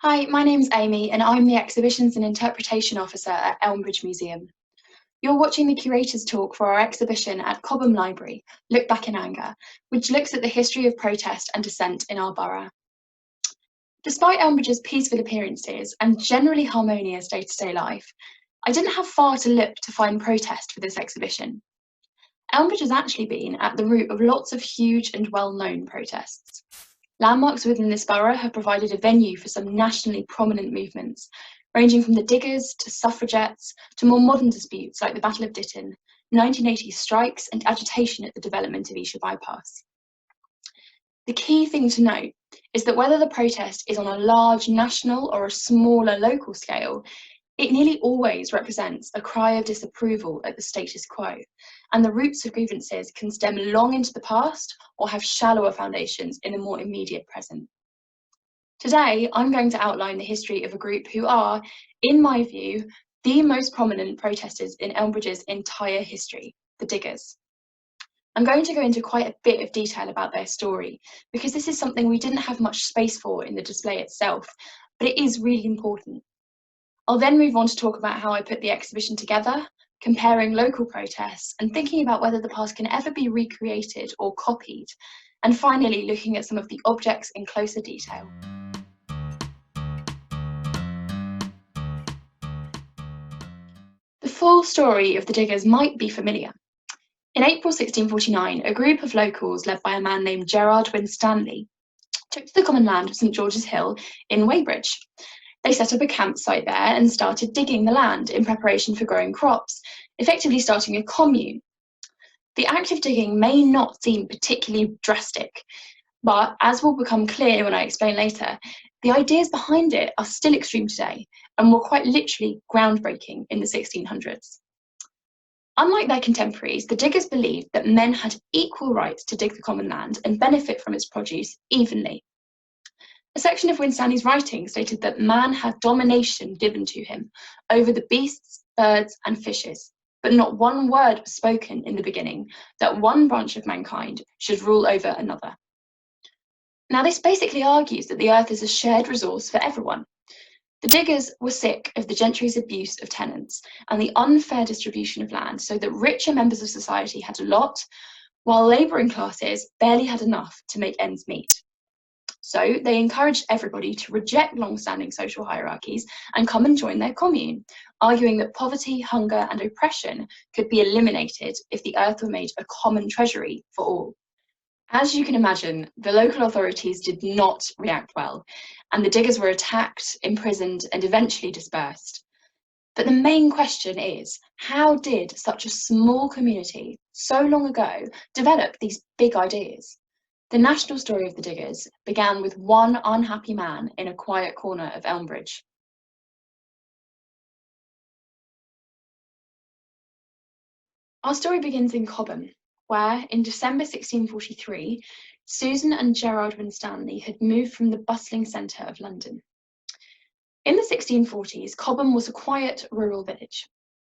Hi, my name's Amy and I'm the Exhibitions and Interpretation Officer at Elmbridge Museum. You're watching the Curator's talk for our exhibition at Cobham Library, Look Back in Anger, which looks at the history of protest and dissent in our borough. Despite Elmbridge's peaceful appearances and generally harmonious day-to-day life, I didn't have far to look to find protest for this exhibition. Elmbridge has actually been at the root of lots of huge and well-known protests. Landmarks within this borough have provided a venue for some nationally prominent movements, ranging from the Diggers to Suffragettes to more modern disputes like the Battle of Ditton, 1980s strikes and agitation at the development of Esher Bypass. The key thing to note is that whether the protest is on a large national or a smaller local scale, it nearly always represents a cry of disapproval at the status quo, and the roots of grievances can stem long into the past or have shallower foundations in the more immediate present. Today, I'm going to outline the history of a group who are, in my view, the most prominent protesters in Elmbridge's entire history, the Diggers. I'm going to go into quite a bit of detail about their story, because this is something we didn't have much space for in the display itself, but it is really important. I'll then move on to talk about how I put the exhibition together, comparing local protests and thinking about whether the past can ever be recreated or copied, and finally looking at some of the objects in closer detail. The full story of the Diggers might be familiar. In April 1649, a group of locals led by a man named Gerard Winstanley took to the common land of St George's Hill in Weybridge. They set up a campsite there and started digging the land in preparation for growing crops, effectively starting a commune. The act of digging may not seem particularly drastic, but as will become clear when I explain later, the ideas behind it are still extreme today and were quite literally groundbreaking in the 1600s. Unlike their contemporaries, the Diggers believed that men had equal rights to dig the common land and benefit from its produce evenly. A section of Winstanley's writing stated that man had domination given to him over the beasts, birds, and fishes, but not one word was spoken in the beginning that one branch of mankind should rule over another. Now, this basically argues that the earth is a shared resource for everyone. The Diggers were sick of the gentry's abuse of tenants and the unfair distribution of land, so that richer members of society had a lot, while labouring classes barely had enough to make ends meet. So they encouraged everybody to reject long-standing social hierarchies and come and join their commune, arguing that poverty, hunger, and oppression could be eliminated if the earth were made a common treasury for all. As you can imagine, the local authorities did not react well, and the Diggers were attacked, imprisoned, and eventually dispersed. But the main question is, how did such a small community, so long ago, develop these big ideas? The national story of the Diggers began with one unhappy man in a quiet corner of Elmbridge. Our story begins in Cobham, where, in December 1643, Susan and Gerard Winstanley had moved from the bustling centre of London. In the 1640s, Cobham was a quiet rural village.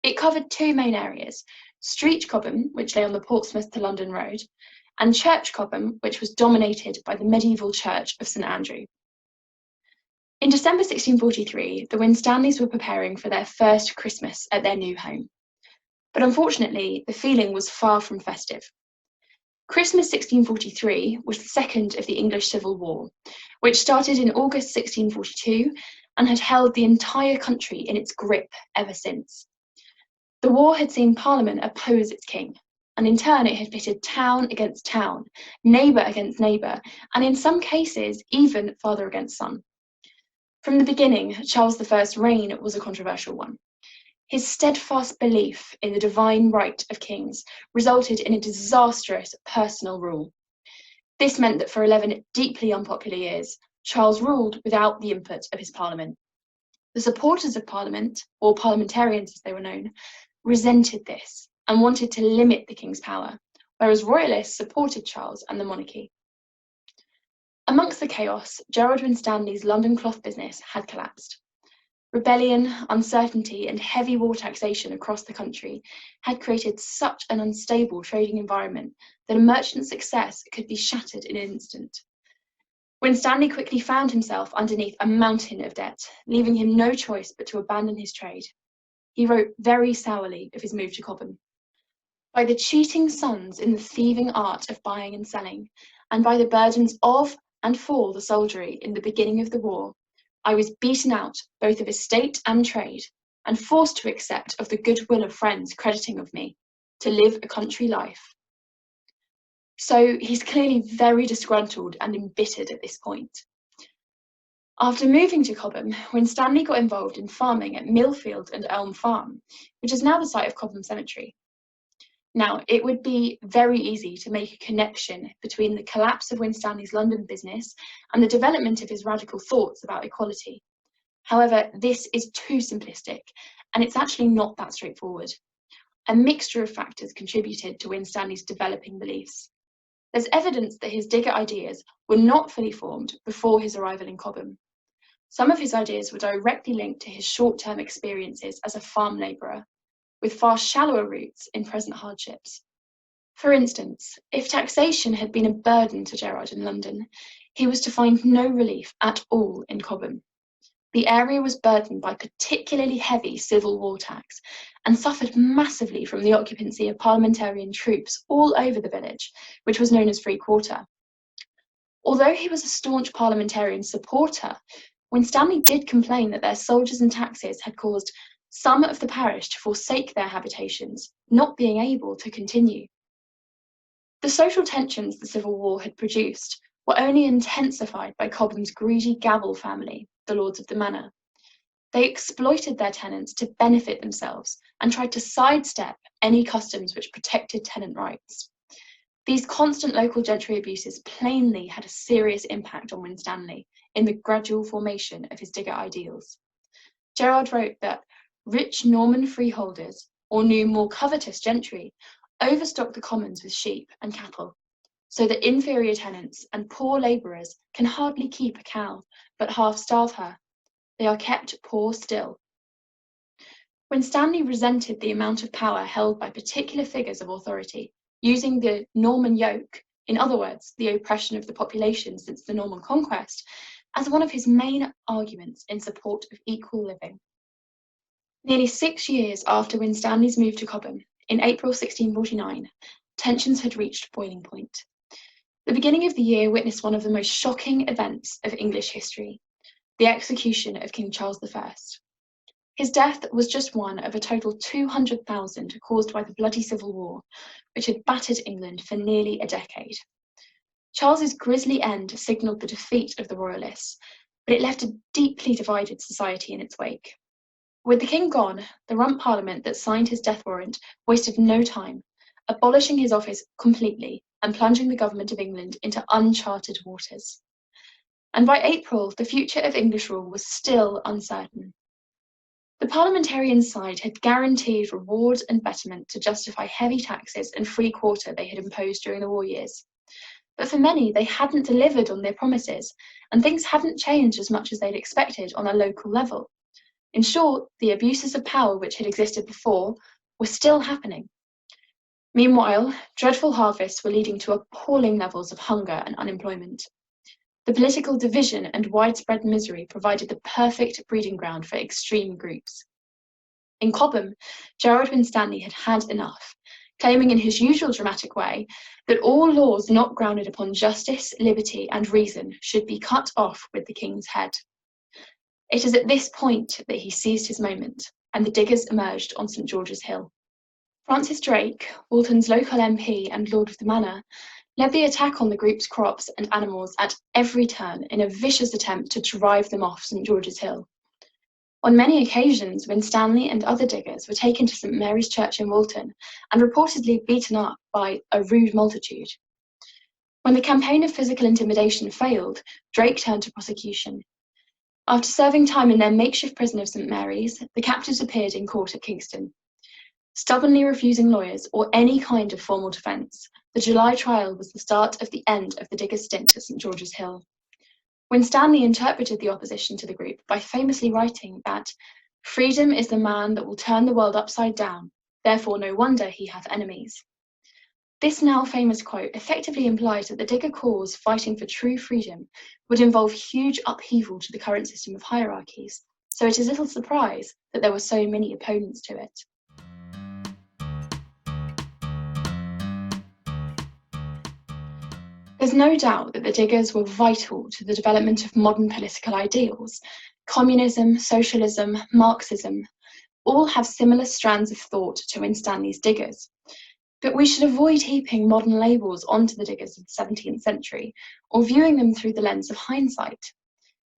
It covered two main areas: Street Cobham, which lay on the Portsmouth to London road, and Church Cobham, which was dominated by the medieval church of St Andrew. In December 1643, the Winstanleys were preparing for their first Christmas at their new home. But unfortunately, the feeling was far from festive. Christmas 1643 was the second of the English Civil War, which started in August 1642 and had held the entire country in its grip ever since. The war had seen Parliament oppose its king, and in turn it had pitted town against town, neighbour against neighbour, and in some cases even father against son. From the beginning, Charles I's reign was a controversial one. His steadfast belief in the divine right of kings resulted in a disastrous personal rule. This meant that for 11 deeply unpopular years, Charles ruled without the input of his parliament. The supporters of Parliament, or parliamentarians as they were known, resented this and wanted to limit the king's power, whereas royalists supported Charles and the monarchy. Amongst the chaos, Gerard Winstanley's London cloth business had collapsed. Rebellion, uncertainty, and heavy war taxation across the country had created such an unstable trading environment that a merchant's success could be shattered in an instant. Winstanley quickly found himself underneath a mountain of debt, leaving him no choice but to abandon his trade. He wrote very sourly of his move to Cobham. By the cheating sons in the thieving art of buying and selling, and by the burdens of and for the soldiery in the beginning of the war, I was beaten out both of estate and trade, and forced to accept of the goodwill of friends crediting of me, to live a country life. So he's clearly very disgruntled and embittered at this point. After moving to Cobham, Winstanley got involved in farming at Millfield and Elm Farm, which is now the site of Cobham Cemetery. Now, it would be very easy to make a connection between the collapse of Winstanley's London business and the development of his radical thoughts about equality. However, this is too simplistic, and it's actually not that straightforward. A mixture of factors contributed to Winstanley's developing beliefs. There's evidence that his digger ideas were not fully formed before his arrival in Cobham. Some of his ideas were directly linked to his short-term experiences as a farm labourer, with far shallower roots in present hardships. For instance, if taxation had been a burden to Gerard in London, he was to find no relief at all in Cobham. The area was burdened by particularly heavy Civil War tax and suffered massively from the occupancy of parliamentarian troops all over the village, which was known as Free Quarter. Although he was a staunch parliamentarian supporter, Winstanley did complain that their soldiers and taxes had caused some of the parish to forsake their habitations, not being able to continue. The social tensions the Civil War had produced were only intensified by Cobham's greedy Gavel family, the lords of the manor. They exploited their tenants to benefit themselves and tried to sidestep any customs which protected tenant rights. These constant local gentry abuses plainly had a serious impact on Winstanley in the gradual formation of his digger ideals. Gerard wrote that rich Norman freeholders, or new more covetous gentry, overstock the commons with sheep and cattle, so that inferior tenants and poor labourers can hardly keep a cow, but half starve her. They are kept poor still. Winstanley resented the amount of power held by particular figures of authority, using the Norman yoke, in other words, the oppression of the population since the Norman conquest, as one of his main arguments in support of equal living. Nearly 6 years after Winstanley's move to Cobham, in April 1649, tensions had reached boiling point. The beginning of the year witnessed one of the most shocking events of English history, the execution of King Charles I. His death was just one of a total 200,000 caused by the bloody Civil War, which had battered England for nearly a decade. Charles's grisly end signalled the defeat of the Royalists, but it left a deeply divided society in its wake. With the king gone, the Rump Parliament that signed his death warrant wasted no time, abolishing his office completely and plunging the government of England into uncharted waters. And by April, the future of English rule was still uncertain. The parliamentarian side had guaranteed reward and betterment to justify heavy taxes and free quarter they had imposed during the war years. But for many, they hadn't delivered on their promises, and things hadn't changed as much as they'd expected on a local level. In short, the abuses of power which had existed before were still happening. Meanwhile, dreadful harvests were leading to appalling levels of hunger and unemployment. The political division and widespread misery provided the perfect breeding ground for extreme groups. In Cobham, Gerard Winstanley had had enough, claiming in his usual dramatic way that all laws not grounded upon justice, liberty, and reason should be cut off with the king's head. It is at this point that he seized his moment, and the diggers emerged on St George's Hill. Francis Drake, Walton's local MP and Lord of the Manor, led the attack on the group's crops and animals at every turn in a vicious attempt to drive them off St George's Hill. On many occasions, Winstanley and other diggers were taken to St Mary's Church in Walton and reportedly beaten up by a rude multitude. When the campaign of physical intimidation failed, Drake turned to prosecution. After serving time in their makeshift prison of St Mary's, the captives appeared in court at Kingston. Stubbornly refusing lawyers or any kind of formal defence, the July trial was the start of the end of the diggers' stint at St George's Hill. Winstanley interpreted the opposition to the group by famously writing that "freedom is the man that will turn the world upside down, therefore no wonder he hath enemies." This now famous quote effectively implies that the digger cause fighting for true freedom would involve huge upheaval to the current system of hierarchies, so it is little surprise that there were so many opponents to it. There's no doubt that the diggers were vital to the development of modern political ideals. Communism, socialism, Marxism all have similar strands of thought to Winstanley's diggers. But we should avoid heaping modern labels onto the diggers of the 17th century or viewing them through the lens of hindsight.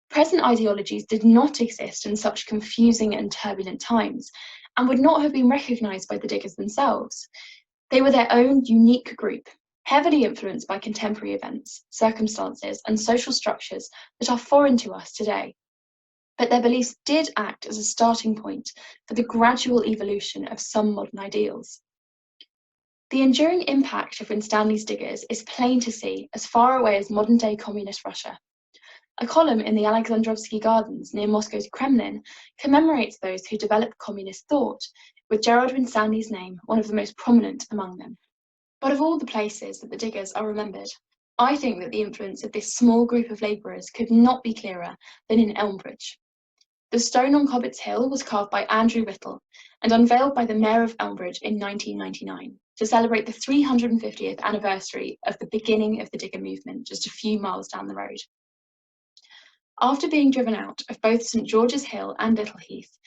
Present ideologies did not exist in such confusing and turbulent times and would not have been recognised by the diggers themselves. They were their own unique group, heavily influenced by contemporary events, circumstances, and social structures that are foreign to us today. But their beliefs did act as a starting point for the gradual evolution of some modern ideals. The enduring impact of Winstanley's diggers is plain to see as far away as modern-day communist Russia. A column in the Alexandrovsky Gardens near Moscow's Kremlin commemorates those who developed communist thought, with Gerard Winstanley's name one of the most prominent among them. But of all the places that the diggers are remembered, I think that the influence of this small group of labourers could not be clearer than in Elmbridge. The stone on Cobbett's Hill was carved by Andrew Whittle and unveiled by the Mayor of Elmbridge in 1999 to celebrate the 350th anniversary of the beginning of the digger movement just a few miles down the road. After being driven out of both St George's Hill and Little Heath,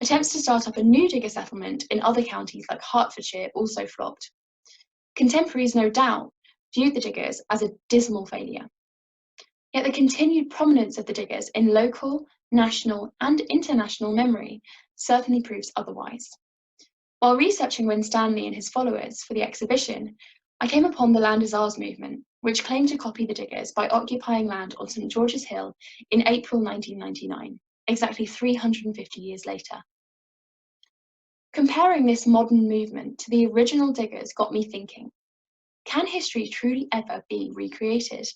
attempts to start up a new digger settlement in other counties like Hertfordshire also flopped. Contemporaries, no doubt, viewed the diggers as a dismal failure. Yet the continued prominence of the diggers in local, national, and international memory certainly proves otherwise. While researching Winstanley and his followers for the exhibition, I came upon the Land is Ours movement, which claimed to copy the diggers by occupying land on St George's Hill in April 1999, exactly 350 years later. Comparing this modern movement to the original diggers got me thinking, can history truly ever be recreated?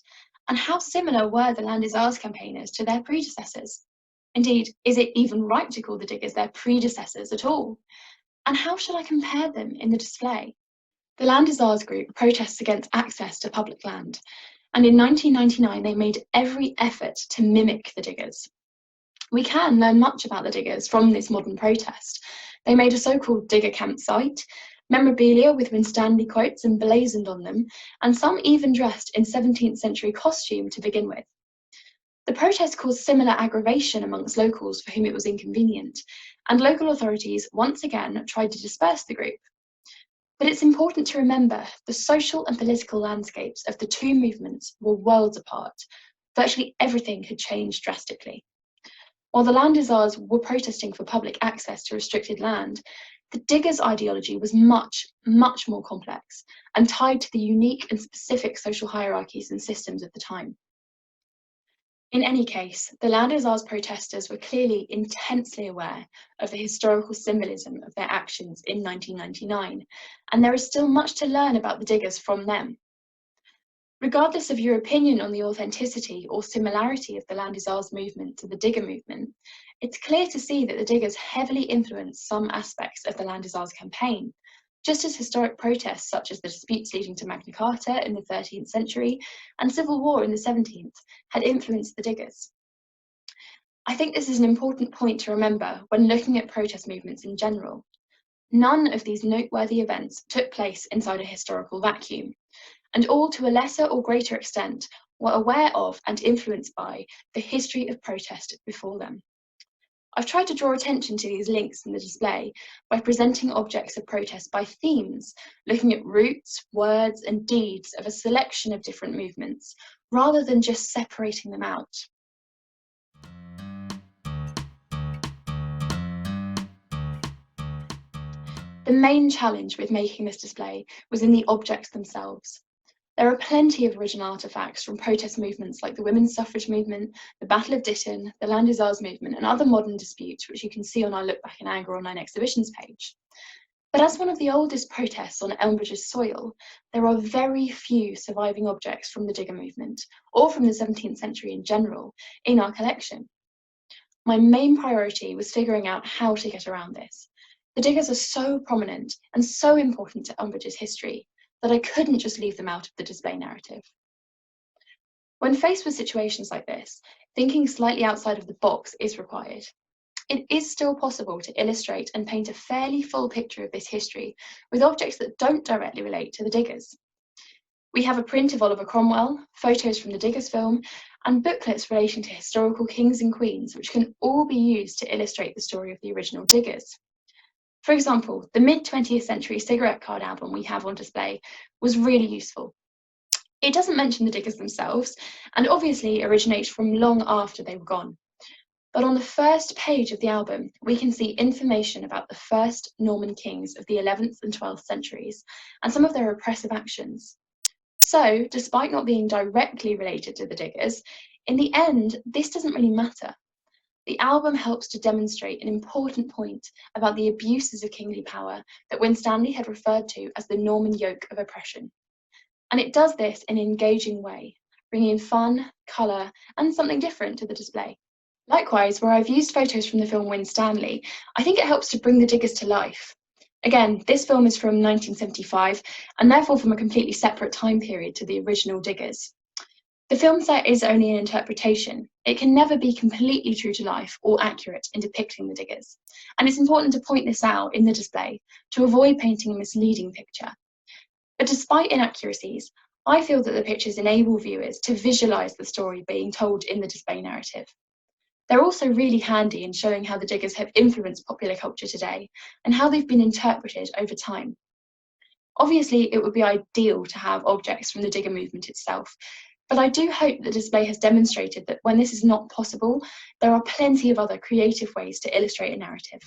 And how similar were the Land is Ours campaigners to their predecessors? Indeed, is it even right to call the diggers their predecessors at all? And how shall I compare them in the display? The Land is Ours group protests against access to public land, and in 1999 they made every effort to mimic the diggers. We can learn much about the diggers from this modern protest. They made a so-called digger campsite, memorabilia with Winstanley quotes emblazoned on them, and some even dressed in 17th century costume to begin with. The protest caused similar aggravation amongst locals for whom it was inconvenient, and local authorities once again tried to disperse the group. But it's important to remember the social and political landscapes of the two movements were worlds apart. Virtually everything had changed drastically. While the Land is Ours were protesting for public access to restricted land, the diggers' ideology was much, much more complex and tied to the unique and specific social hierarchies and systems of the time. In any case, the Land is Ours protesters were clearly intensely aware of the historical symbolism of their actions in 1999, and there is still much to learn about the diggers from them. Regardless of your opinion on the authenticity or similarity of the Land is Ours movement to the digger movement, it's clear to see that the diggers heavily influenced some aspects of the Land is Ours campaign, just as historic protests such as the disputes leading to Magna Carta in the 13th century and civil war in the 17th had influenced the diggers. I think this is an important point to remember when looking at protest movements in general. None of these noteworthy events took place inside a historical vacuum, and all to a lesser or greater extent were aware of and influenced by the history of protest before them. I've tried to draw attention to these links in the display by presenting objects of protest by themes, looking at roots, words, and deeds of a selection of different movements, rather than just separating them out. The main challenge with making this display was in the objects themselves. There are plenty of original artefacts from protest movements like the women's suffrage movement, the Battle of Ditton, the Land is Ours movement, and other modern disputes, which you can see on our Look Back in Anger online exhibitions page. But as one of the oldest protests on Elmbridge's soil, there are very few surviving objects from the digger movement, or from the 17th century in general, in our collection. My main priority was figuring out how to get around this. The diggers are so prominent and so important to Elmbridge's history, that I couldn't just leave them out of the display narrative. When faced with situations like this, thinking slightly outside of the box is required. It is still possible to illustrate and paint a fairly full picture of this history with objects that don't directly relate to the diggers. We have a print of Oliver Cromwell, photos from the Diggers film, and booklets relating to historical kings and queens, which can all be used to illustrate the story of the original diggers. For example, the mid-20th century cigarette card album we have on display was really useful. It doesn't mention the diggers themselves, and obviously originates from long after they were gone. But on the first page of the album, we can see information about the first Norman kings of the 11th and 12th centuries, and some of their oppressive actions. So, despite not being directly related to the diggers, in the end, this doesn't really matter. The album helps to demonstrate an important point about the abuses of kingly power that Winstanley had referred to as the Norman yoke of oppression. And it does this in an engaging way, bringing fun, colour, and something different to the display. Likewise, where I've used photos from the film Winstanley, I think it helps to bring the diggers to life. Again, this film is from 1975, and therefore from a completely separate time period to the original diggers. The film set is only an interpretation. It can never be completely true to life or accurate in depicting the diggers. And it's important to point this out in the display to avoid painting a misleading picture. But despite inaccuracies, I feel that the pictures enable viewers to visualise the story being told in the display narrative. They're also really handy in showing how the diggers have influenced popular culture today and how they've been interpreted over time. Obviously, it would be ideal to have objects from the digger movement itself, but I do hope the display has demonstrated that when this is not possible, there are plenty of other creative ways to illustrate a narrative.